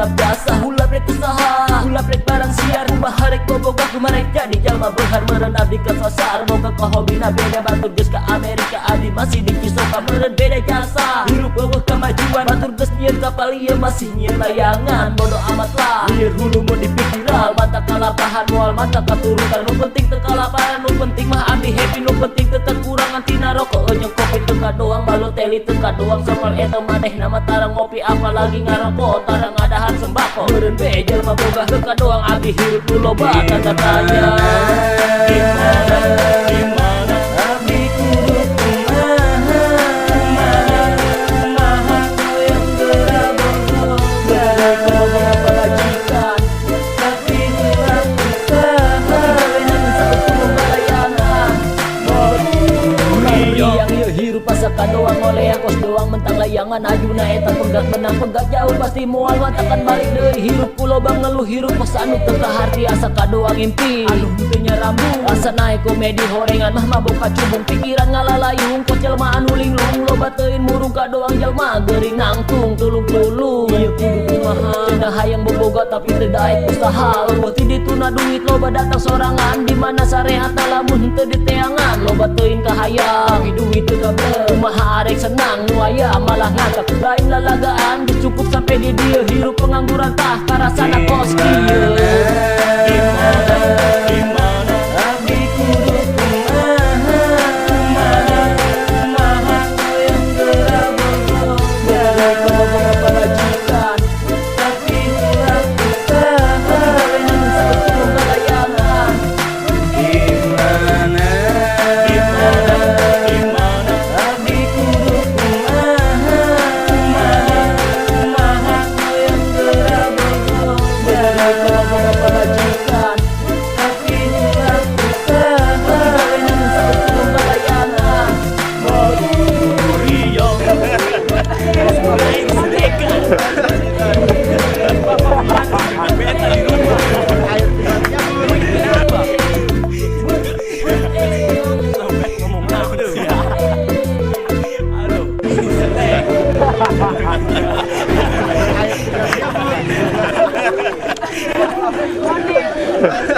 siap jasa hulap rek usaha hulap rek barang siar baharek boboga kumarek jadi jalma berhar meren abdi ke sasar boga ke hobina beda batur geus ka Amerika adi masih di Cisoka meren beda jasa hirup boga kemajuan batur geus nyieun kapal ieu masih nyieun layangan bodo amat lah lieur hulu mau dipikiran mata kalapahan moal mata katurutan nu penting teu kalapahan nu penting mah abdi happy nu penting teu kekurangan tina rokok jeung kopi teu kadoang baloteli teu kadoang soal eta maneh nama tarang ngopi apalagi ngarokok tarang ngadahan sembako meureun bae jelema boga teu kadoang abdi hirup nu loba tanda tanya gimana abdi kudu kumaha yang gerabogo dari boga pelajikan tapi hilang usaha wenang sakutu bayangan yang ieu hirup asa kadoang oleh kos doang mentang layangan ajuna eta penggak menang penggak jauh pasti moal matakan balik deui hirup kulobang ngeluh hirup kos anu teu kaharti asa kadoang impi anu teu nyaramu asa naik komedi horengan mah mabok kacubung pikiran ngalalayung kos jelema anu linglung loba teuin murung kadoang jelema geuring nangtung tulung-tulung ieu kudu kumaha cenah hayang boboga tapi teu daek usaha loba ti dituna duit loba datang sorangan di mana sarehat lamun teu diteangan loba teuin kahayang duit teu kabeh kumaha arek senang nu aya malah ngangkat lain lalagaan cukup sampai di dieu hirup pengangguran tah karasana kos kieu gimana abdi kudu kumaha yang gerabogo dari boga pelajikan tapi hilang usaha wenang sakutu bayangan gimana abdi kudu kumaha yang gerabogo dari boga pelajikan tapi hilang usaha wenang sakutu bayangan Rio Aduh.